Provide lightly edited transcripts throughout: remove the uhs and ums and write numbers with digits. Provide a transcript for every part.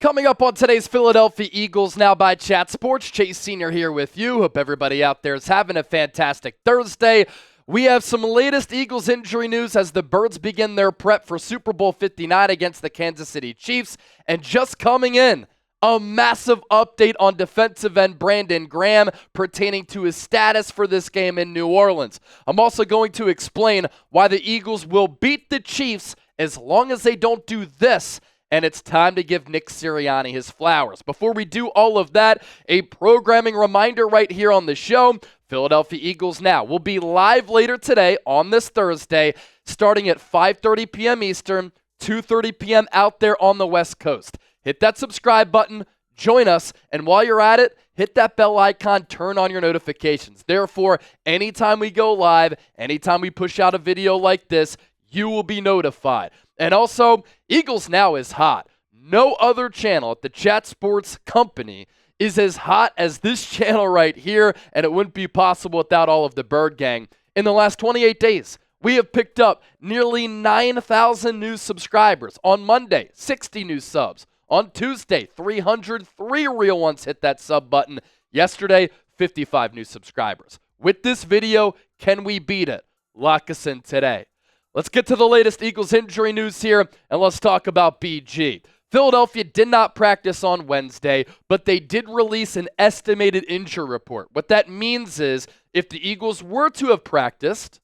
Coming up on today's Philadelphia Eagles Now by Chat Sports, Chase Sr. here with you. Hope everybody out there is having a fantastic Thursday. We have some latest Eagles injury news as the Birds begin their prep for Super Bowl 59 against the Kansas City Chiefs. And just coming in, a massive update on defensive end Brandon Graham pertaining to his status for this game in New Orleans. I'm also going to explain why the Eagles will beat the Chiefs as long as they don't do this. And it's time to give Nick Sirianni his flowers. Before we do all of that, a programming reminder right here on the show. Philadelphia Eagles Now will be live later today on this Thursday, starting at 5:30 p.m. Eastern, 2:30 p.m. out there on the West Coast. Hit that subscribe button, join us, and while you're at it, hit that bell icon, turn on your notifications. Therefore, anytime we go live, anytime we push out a video like this, you will be notified. And also, Eagles Now is hot. No other channel at the Chat Sports Company is as hot as this channel right here, and it wouldn't be possible without all of the Bird Gang. In the last 28 days, we have picked up nearly 9,000 new subscribers. On Monday, 60 new subs. On Tuesday, 303 real ones hit that sub button. Yesterday, 55 new subscribers. With this video, can we beat it? Lock us in today. Let's get to the latest Eagles injury news here, and let's talk about BG. Philadelphia did not practice on Wednesday, but they did release an estimated injury report. What that means is if the Eagles were to have practiced,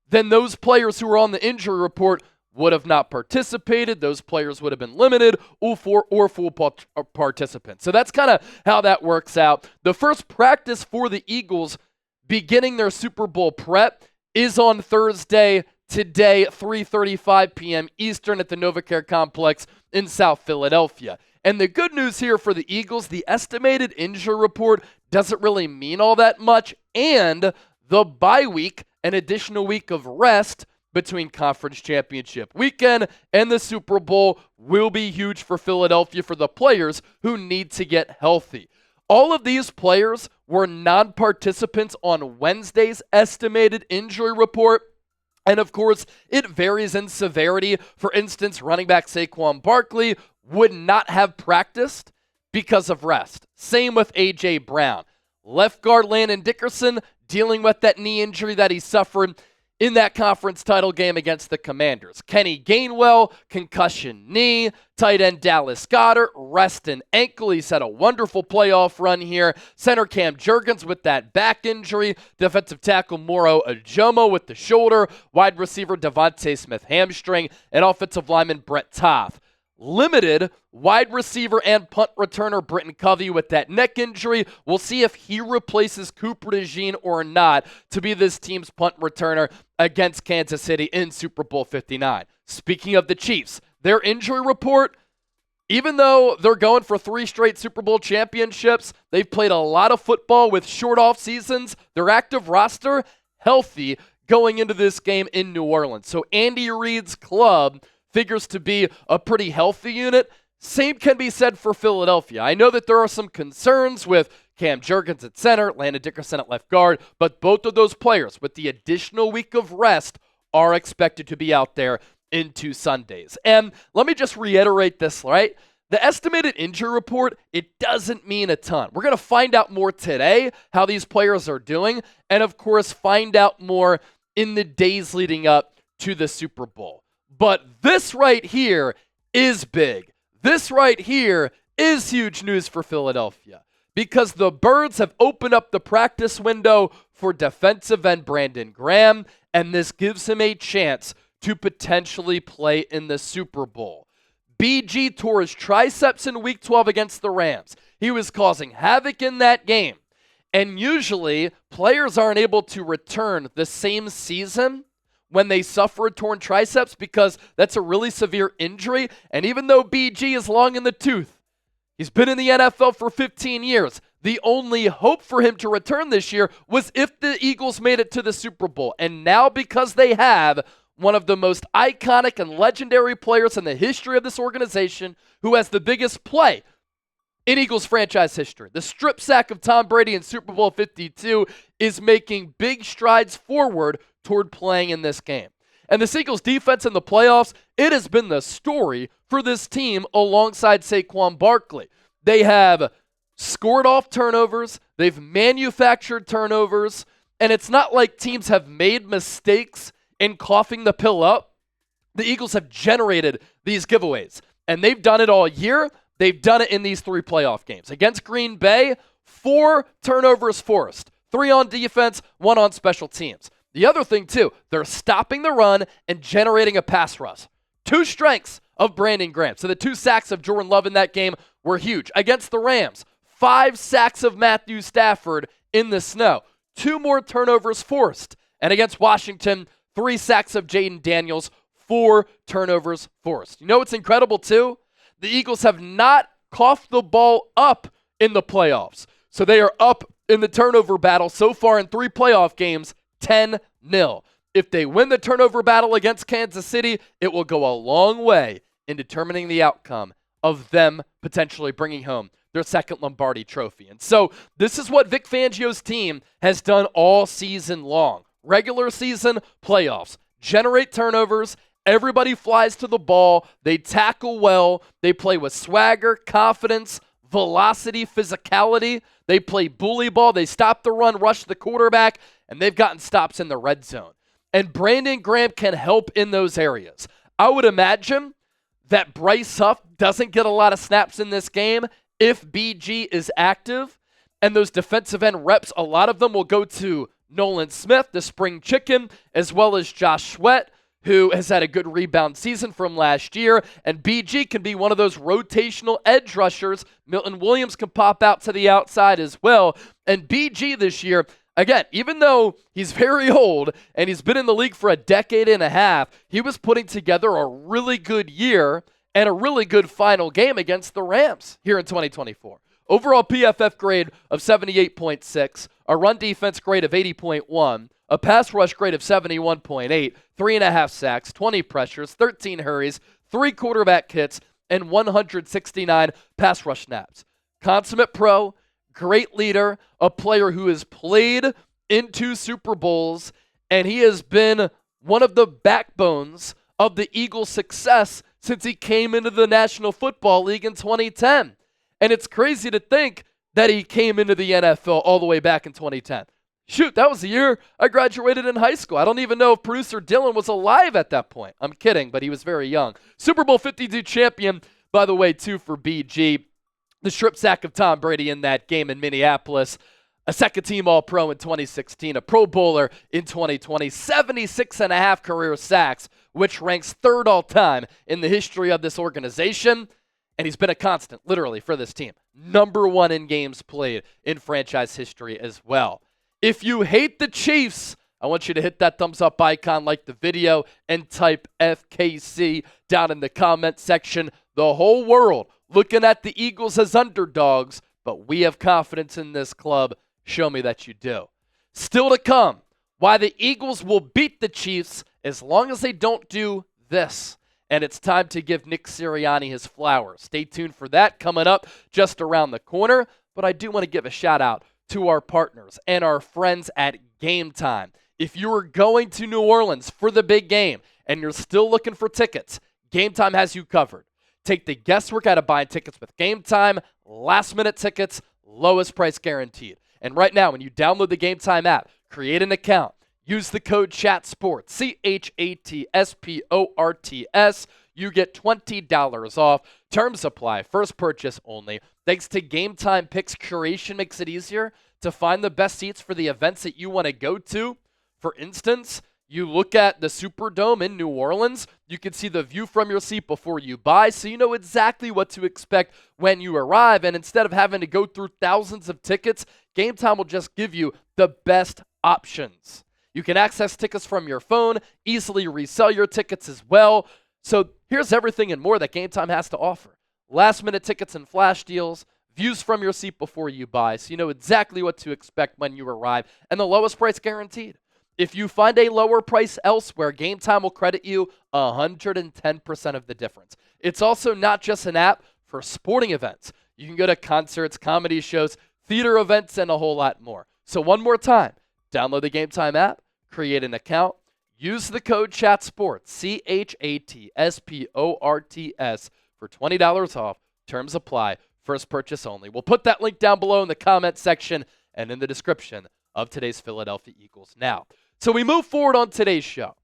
then those players who were on the injury report would have not participated. Those players would have been limited or full participants. So that's kind of how that works out. The first practice for the Eagles beginning their Super Bowl prep is on Thursday, today, 3:35 p.m. Eastern at the NovaCare Complex in South Philadelphia. And the good news here for the Eagles, the estimated injury report doesn't really mean all that much, and the bye week, an additional week of rest between Conference Championship weekend and the Super Bowl, will be huge for Philadelphia for the players who need to get healthy. All of these players were non-participants on Wednesday's estimated injury report. And, of course, it varies in severity. For instance, running back Saquon Barkley would not have practiced because of rest. Same with A.J. Brown. Left guard Landon Dickerson dealing with that knee injury that he suffered in that conference title game against the Commanders. Kenny Gainwell, concussion knee. Tight end Dallas Goedert, rest and ankle. He's had a wonderful playoff run here. Center Cam Jurgens with that back injury. Defensive tackle Moro Ojomo with the shoulder. Wide receiver DeVonta Smith hamstring. And offensive lineman Brett Toth. Limited wide receiver and punt returner Britain Covey with that neck injury. We'll see if he replaces Cooper DeJean or not to be this team's punt returner against Kansas City in Super Bowl 59. Speaking of the Chiefs, their injury report, even though they're going for 3 straight Super Bowl championships, they've played a lot of football with short off seasons. Their active roster, healthy going into this game in New Orleans. So Andy Reid's club figures to be a pretty healthy unit. Same can be said for Philadelphia. I know that there are some concerns with Cam Jurgens at center, Landon Dickerson at left guard, but both of those players, with the additional week of rest, are expected to be out there into Sundays. And let me just reiterate this, right? The estimated injury report, it doesn't mean a ton. We're going to find out more today how these players are doing, and of course, find out more in the days leading up to the Super Bowl. But this right here is big. This right here is huge news for Philadelphia because the Birds have opened up the practice window for defensive end Brandon Graham, and this gives him a chance to potentially play in the Super Bowl. BG tore his triceps in Week 12 against the Rams. He was causing havoc in that game, and usually players aren't able to return the same season when they suffer a torn triceps because that's a really severe injury. And even though BG is long in the tooth, he's been in the NFL for 15 years. The only hope for him to return this year was if the Eagles made it to the Super Bowl. And now because they have one of the most iconic and legendary players in the history of this organization who has the biggest play in Eagles franchise history, the strip sack of Tom Brady in Super Bowl 52, is making big strides forward toward playing in this game. And the Eagles defense in the playoffs, it has been the story for this team alongside Saquon Barkley. They have scored off turnovers, they've manufactured turnovers, and it's not like teams have made mistakes in coughing the pill up. The Eagles have generated these giveaways, and they've done it all year. They've done it in these 3 playoff games. Against Green Bay, 4 turnovers forced, 3 on defense, 1 on special teams. The other thing, too, they're stopping the run and generating a pass rush. 2 strengths of Brandon Graham. So the 2 sacks of Jordan Love in that game were huge. Against the Rams, 5 sacks of Matthew Stafford in the snow. 2 more turnovers forced. And against Washington, 3 sacks of Jaden Daniels, 4 turnovers forced. You know what's incredible, too? The Eagles have not coughed the ball up in the playoffs. So they are up in the turnover battle so far in 3 playoff games, 10-0. If they win the turnover battle against Kansas City, it will go a long way in determining the outcome of them potentially bringing home their 2nd Lombardi trophy. And so this is what Vic Fangio's team has done all season long. Regular season, playoffs. Generate turnovers. Everybody flies to the ball. They tackle well. They play with swagger, confidence, velocity, physicality. They play bully ball. They stop the run, rush the quarterback, and they've gotten stops in the red zone. And Brandon Graham can help in those areas. I would imagine that Bryce Huff doesn't get a lot of snaps in this game if BG is active. And those defensive end reps, a lot of them will go to Nolan Smith, the spring chicken, as well as Josh Sweat, who has had a good rebound season from last year. And BG can be one of those rotational edge rushers. Milton Williams can pop out to the outside as well. And BG this year, again, even though he's very old and he's been in the league for a decade and a half, he was putting together a really good year and a really good final game against the Rams here in 2024. Overall PFF grade of 78.6, a run defense grade of 80.1, a pass rush grade of 71.8, 3.5 sacks, 20 pressures, 13 hurries, 3 quarterback hits, and 169 pass rush snaps. Consummate pro, great leader, a player who has played in 2 Super Bowls, and he has been one of the backbones of the Eagles' success since he came into the National Football League in 2010. And it's crazy to think that he came into the NFL all the way back in 2010. Shoot, that was the year I graduated in high school. I don't even know if producer Dylan was alive at that point. I'm kidding, but he was very young. Super Bowl 52 champion, by the way, too, for BG. The strip sack of Tom Brady in that game in Minneapolis. A second-team All-Pro in 2016, a Pro Bowler in 2020, 76.5 career sacks, which ranks 3rd all-time in the history of this organization. And he's been a constant, literally, for this team. Number 1 in games played in franchise history as well. If you hate the Chiefs, I want you to hit that thumbs up icon, like the video, and type FKC down in the comment section. The whole world looking at the Eagles as underdogs, but we have confidence in this club. Show me that you do. Still to come, why the Eagles will beat the Chiefs as long as they don't do this. And it's time to give Nick Sirianni his flowers. Stay tuned for that coming up just around the corner. But I do want to give a shout out to our partners and our friends at Game Time. If you are going to New Orleans for the big game and you're still looking for tickets, Game Time has you covered. Take the guesswork out of buying tickets with Game Time. Last-minute tickets, lowest price guaranteed. And right now, when you download the Game Time app, create an account, use the code CHATSPORTS, CHATSPORTS. You get $20 off. Terms apply. First purchase only. Thanks to Game Time Picks, curation makes it easier to find the best seats for the events that you want to go to. For instance, you look at the Superdome in New Orleans, you can see the view from your seat before you buy, so you know exactly what to expect when you arrive. And instead of having to go through thousands of tickets, Game Time will just give you the best options. You can access tickets from your phone, easily resell your tickets as well. So here's everything and more that Game Time has to offer. Last-minute tickets and flash deals, views from your seat before you buy, so you know exactly what to expect when you arrive, and the lowest price guaranteed. If you find a lower price elsewhere, Game Time will credit you 110% of the difference. It's also not just an app for sporting events. You can go to concerts, comedy shows, theater events, and a whole lot more. So one more time, download the Game Time app, create an account, use the code CHATSPORTS, CHATSPORTS, for $20 off. Terms apply. First purchase only. We'll put that link down below in the comment section and in the description of today's Philadelphia Eagles now. So we move forward on today's show.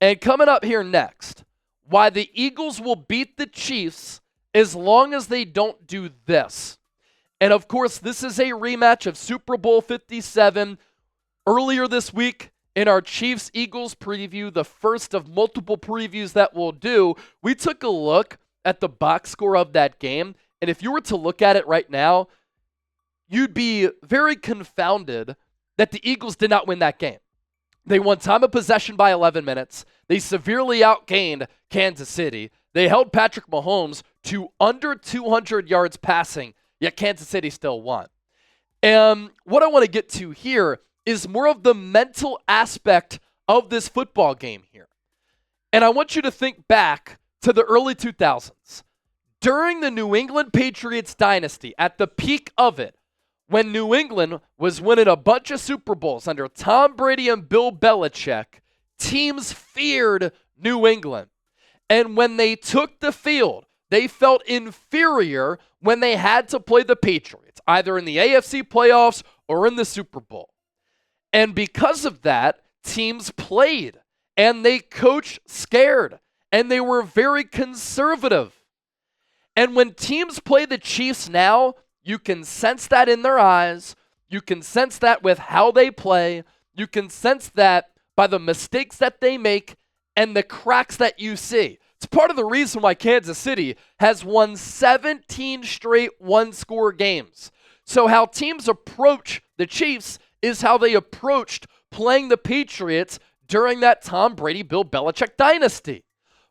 And coming up here next, why the Eagles will beat the Chiefs as long as they don't do this. And of course, this is a rematch of Super Bowl 57. Earlier this week, in our Chiefs-Eagles preview, the first of multiple previews that we'll do, we took a look at the box score of that game. And if you were to look at it right now, you'd be very confounded that the Eagles did not win that game. They won time of possession by 11 minutes. They severely outgained Kansas City. They held Patrick Mahomes to under 200 yards passing, yet Kansas City still won. And what I want to get to here is more of the mental aspect of this football game here. And I want you to think back to the early 2000s. During the New England Patriots dynasty, at the peak of it, when New England was winning a bunch of Super Bowls under Tom Brady and Bill Belichick, teams feared New England. And when they took the field, they felt inferior when they had to play the Patriots, either in the AFC playoffs or in the Super Bowl. And because of that, teams played, and they coached scared, and they were very conservative. And when teams play the Chiefs now, you can sense that in their eyes. You can sense that with how they play. You can sense that by the mistakes that they make and the cracks that you see. It's part of the reason why Kansas City has won 17 straight one-score games. So how teams approach the Chiefs is how they approached playing the Patriots during that Tom Brady, Bill Belichick dynasty.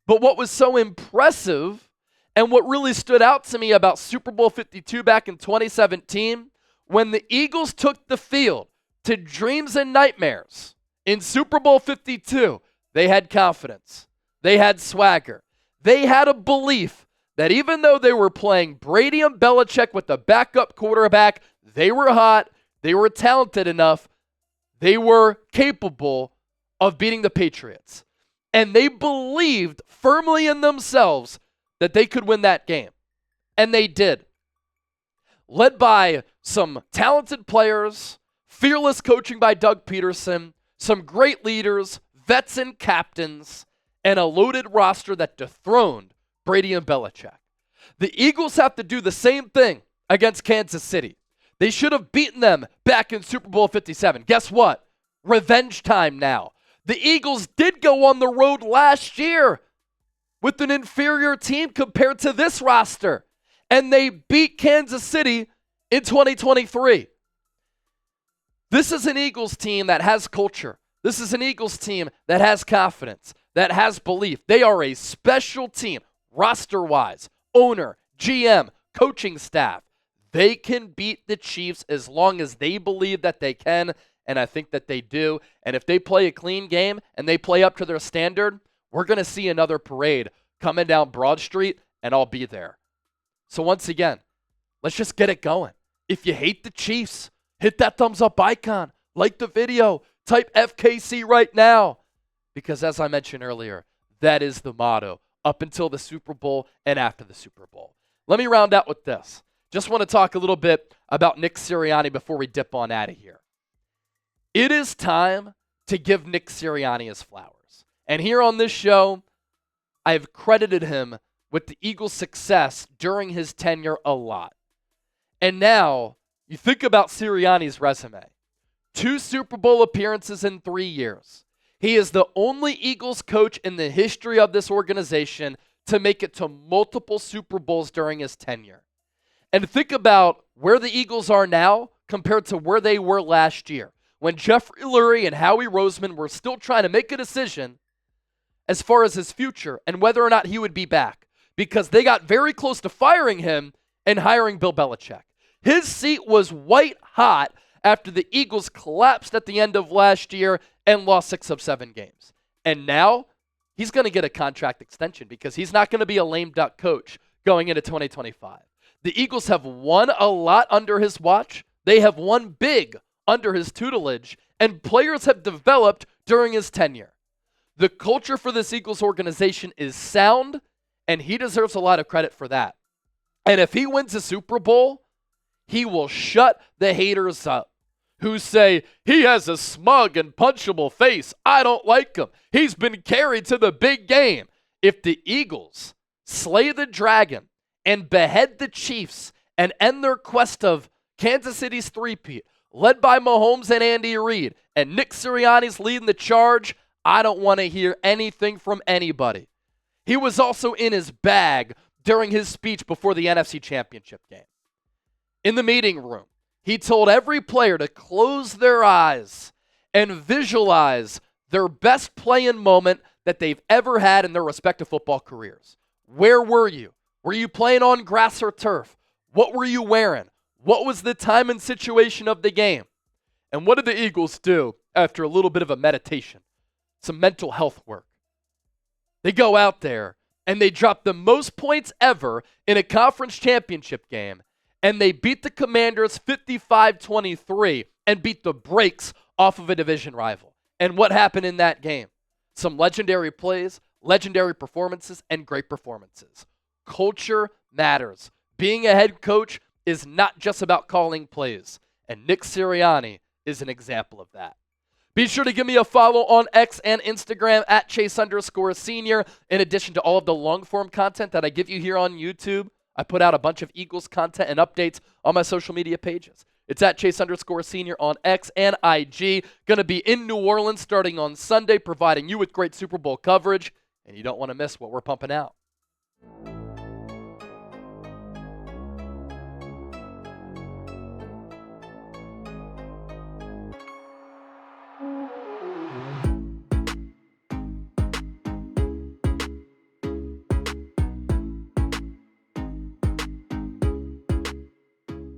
But what was so impressive and what really stood out to me about Super Bowl 52 back in 2017, when the Eagles took the field to dreams and nightmares in Super Bowl 52, they had confidence. They had swagger. They had a belief that even though they were playing Brady and Belichick with the backup quarterback, they were hot, they were talented enough, they were capable of beating the Patriots. And they believed firmly in themselves that they could win that game. And they did. Led by some talented players, fearless coaching by Doug Peterson, some great leaders, vets and captains, and a loaded roster that dethroned Brady and Belichick. The Eagles have to do the same thing against Kansas City. They should have beaten them back in Super Bowl 57. Guess what? Revenge time now. The Eagles did go on the road last year with an inferior team compared to this roster, and they beat Kansas City in 2023. This is an Eagles team that has culture. This is an Eagles team that has confidence, that has belief. They are a special team, roster-wise, owner, GM, coaching staff. They can beat the Chiefs as long as they believe that they can, and I think that they do. And if they play a clean game and they play up to their standard, we're going to see another parade coming down Broad Street, and I'll be there. So once again, let's just get it going. If you hate the Chiefs, hit that thumbs up icon, like the video, type FKC right now. Because as I mentioned earlier, that is the motto up until the Super Bowl and after the Super Bowl. Let me round out with this. Just want to talk a little bit about Nick Sirianni before we dip on out of here. It is time to give Nick Sirianni his flowers. And here on this show, I've credited him with the Eagles' success during his tenure a lot. And now, you think about Sirianni's resume. 2 Super Bowl appearances in 3 years. He is the only Eagles coach in the history of this organization to make it to multiple Super Bowls during his tenure. And think about where the Eagles are now compared to where they were last year, when Jeffrey Lurie and Howie Roseman were still trying to make a decision as far as his future and whether or not he would be back, because they got very close to firing him and hiring Bill Belichick. His seat was white hot after the Eagles collapsed at the end of last year and lost 6 of 7 games. And now he's going to get a contract extension because he's not going to be a lame duck coach going into 2025. The Eagles have won a lot under his watch. They have won big under his tutelage, and players have developed during his tenure. The culture for this Eagles organization is sound, And he deserves a lot of credit for that. And if he wins a Super Bowl, he will shut the haters up who say, he has a smug and punchable face. I don't like him. He's been carried to the big game. If the Eagles slay the dragon and behead the Chiefs and end their quest of Kansas City's three-peat, led by Mahomes and Andy Reid, and Nick Sirianni's leading the charge, I don't want to hear anything from anybody. He was also in his bag during his speech before the NFC Championship game. In the meeting room, he told every player to close their eyes and visualize their best playing moment that they've ever had in their respective football careers. Where were you? Were you playing on grass or turf? What were you wearing? What was the time and situation of the game? And what did the Eagles do after a little bit of a meditation? Some mental health work. They go out there and they drop the most points ever in a conference championship game, and they beat the Commanders 55-23 and beat the brakes off of a division rival. And what happened in that game? Some legendary plays, legendary performances, and great performances. Culture matters. Being a head coach is not just about calling plays, and Nick Sirianni is an example of that. Be sure to give me a follow on X and Instagram at Chase_Senior. In addition to all of the long-form content that I give you here on YouTube, I put out a bunch of Eagles content and updates on my social media pages. It's at Chase_Senior on X and IG. Going to be in New Orleans starting on Sunday, providing you with great Super Bowl coverage, and you don't want to miss what we're pumping out.